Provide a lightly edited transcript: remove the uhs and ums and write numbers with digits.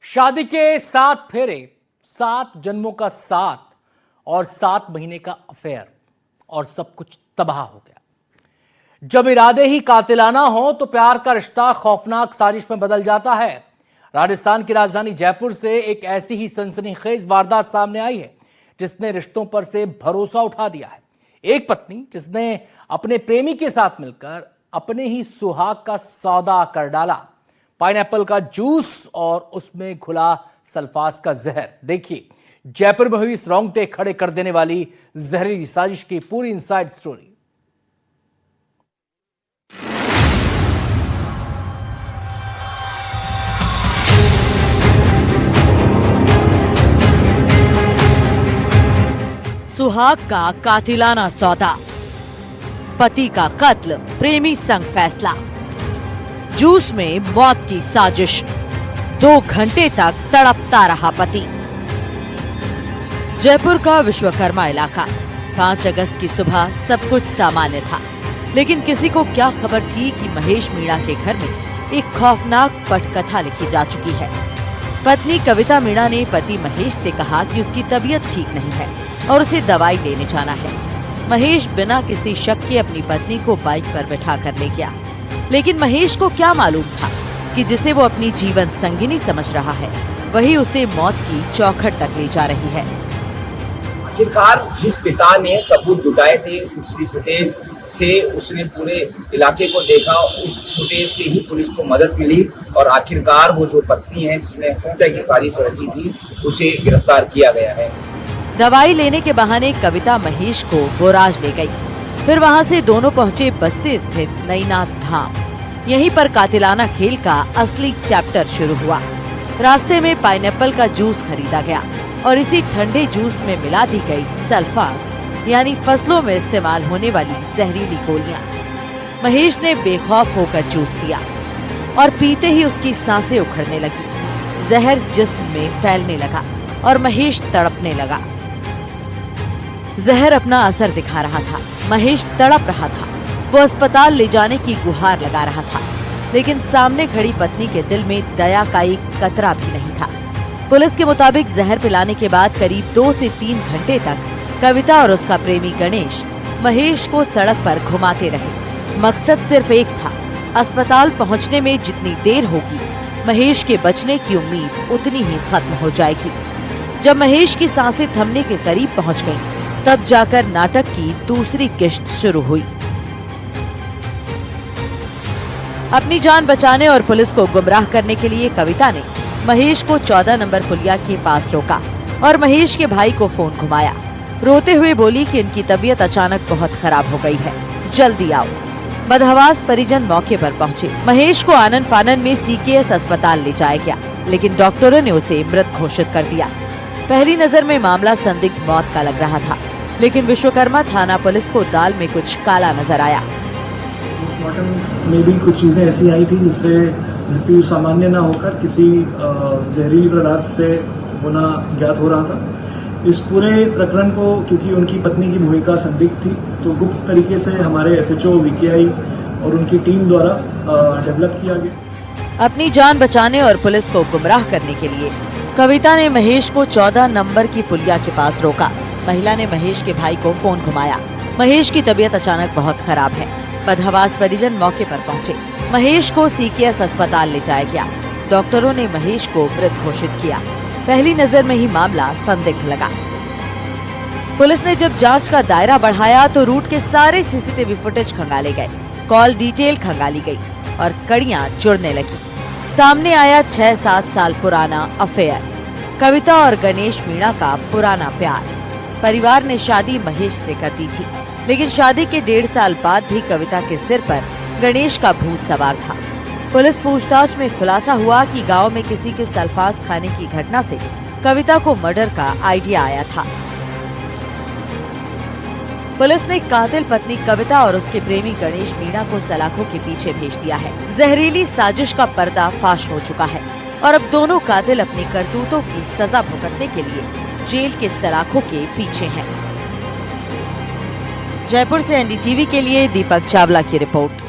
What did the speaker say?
शादी के 7 फेरे, 7 जन्मों का साथ और 7 महीने का अफेयर और सब कुछ तबाह हो गया। जब इरादे ही कातिलाना हो तो प्यार का रिश्ता खौफनाक साजिश में बदल जाता है। राजस्थान की राजधानी जयपुर से एक ऐसी ही सनसनीखेज वारदात सामने आई है जिसने रिश्तों पर से भरोसा उठा दिया है। एक पत्नी जिसने अपने प्रेमी के साथ मिलकर अपने ही सुहाग का सौदा कर डाला, पाइनएप्पल का जूस और उसमें घुला सल्फास का जहर। देखिए जयपुर में हुई इस रोंगटे खड़े कर देने वाली जहरीली साजिश की पूरी इनसाइड स्टोरी। सुहाग का कातिलाना सौदा, पति का कत्ल, प्रेमी संग फैसला, जूस में मौत की साजिश, 2 घंटे तक तड़पता रहा पति। जयपुर का विश्वकर्मा इलाका, 5 अगस्त की सुबह सब कुछ सामान्य था, लेकिन किसी को क्या खबर थी कि महेश मीणा के घर में एक खौफनाक पटकथा लिखी जा चुकी है। पत्नी कविता मीणा ने पति महेश से कहा कि उसकी तबीयत ठीक नहीं है और उसे दवाई लेने जाना है। महेश बिना किसी शक के अपनी पत्नी को बाइक पर बैठा कर ले गया, लेकिन महेश को क्या मालूम था कि जिसे वो अपनी जीवन संगिनी समझ रहा है वही उसे मौत की चौखट तक ले जा रही है। आखिरकार जिस पिता ने सबूत जुटाए थे सीसीटीवी फुटेज से, उसने पूरे इलाके को देखा, उस फुटेज से ही पुलिस को मदद मिली और आखिरकार वो जो पत्नी है जिसने हत्या की साजिश रची थी उसे गिरफ्तार किया गया है। दवाई लेने के बहाने कविता महेश को बोराज ले गई, फिर वहां से दोनों पहुंचे बस्सी स्थित नईनाथ धाम। यहीं पर कातिलाना खेल का असली चैप्टर शुरू हुआ। रास्ते में पाइनएप्पल का जूस खरीदा गया और इसी ठंडे जूस में मिला दी गई सल्फास, यानी फसलों में इस्तेमाल होने वाली जहरीली गोलियां। महेश ने बेखौफ होकर जूस पिया और पीते ही उसकी सांसें उखड़ने लगी, जहर जिस्म में फैलने लगा और महेश तड़पने लगा। जहर अपना असर दिखा रहा था, महेश तड़प रहा था। वो अस्पताल ले जाने की गुहार लगा रहा था, लेकिन सामने खड़ी पत्नी के दिल में दया का एक कतरा भी नहीं था। पुलिस के मुताबिक जहर पिलाने के बाद करीब 2 से 3 घंटे तक कविता और उसका प्रेमी गणेश महेश को सड़क पर घुमाते रहे। मकसद सिर्फ एक था, अस्पताल पहुंचने में जितनी देर होगी महेश के बचने की उम्मीद उतनी ही खत्म हो जाएगी। जब महेश की सांसें थमने के करीब पहुंच गईं, तब जाकर नाटक की दूसरी किश्त शुरू हुई। अपनी जान बचाने और पुलिस को गुमराह करने के लिए कविता ने महेश को 14 नंबर पुलिया के पास रोका और महेश के भाई को फोन घुमाया। रोते हुए बोली कि इनकी तबीयत अचानक बहुत खराब हो गई है, जल्दी आओ। बदहवास परिजन मौके पर पहुंचे। महेश को आनन फानन में सीकेएस अस्पताल ले जाया गया, लेकिन डॉक्टरों ने उसे मृत घोषित कर दिया। पहली नजर में मामला संदिग्ध मौत का लग रहा था, लेकिन विश्वकर्मा थाना पुलिस को दाल में कुछ काला नजर आया। पोस्टमार्टम में भी कुछ चीजें ऐसी आई थी जिससे मृत्यु सामान्य न होकर किसी जहरीली पदार्थ से होना ज्ञात हो रहा था। इस पूरे प्रकरण को, क्योंकि उनकी पत्नी की भूमिका संदिग्ध थी, तो गुप्त तरीके से हमारे एसएचओ वीकेआई और उनकी टीम द्वारा डेवलप किया गया। अपनी जान बचाने और पुलिस को गुमराह करने के लिए कविता ने महेश को 14 नंबर की पुलिया के पास रोका। महिला ने महेश के भाई को फोन घुमाया। महेश की तबीयत अचानक बहुत खराब है। बदहवास परिजन मौके पर पहुंचे। महेश को सीकेएस अस्पताल ले जाया गया। डॉक्टरों ने महेश को मृत घोषित किया। पहली नजर में ही मामला संदिग्ध लगा। पुलिस ने जब जांच का दायरा बढ़ाया तो रूट के सारे सीसीटीवी फुटेज खंगाले गए, कॉल डिटेल खंगाली गई और कड़ियां जुड़ने लगी। सामने आया 6-7 साल पुराना अफेयर, कविता और गणेश मीणा का पुराना प्यार। परिवार ने शादी महेश से कर दी थी, लेकिन शादी के 1.5 साल बाद भी कविता के सिर पर गणेश का भूत सवार था। पुलिस पूछताछ में खुलासा हुआ कि गांव में किसी के सल्फास खाने की घटना से कविता को मर्डर का आइडिया आया था। पुलिस ने कातिल पत्नी कविता और उसके प्रेमी गणेश मीणा को सलाखों के पीछे भेज दिया है। जहरीली साजिश का पर्दा फाश हो चुका है और अब दोनों कातिल अपनी करतूतों की सजा भुगतने के लिए जेल के सलाखों के पीछे हैं। जयपुर से एनडीटीवी के लिए दीपक चावला की रिपोर्ट।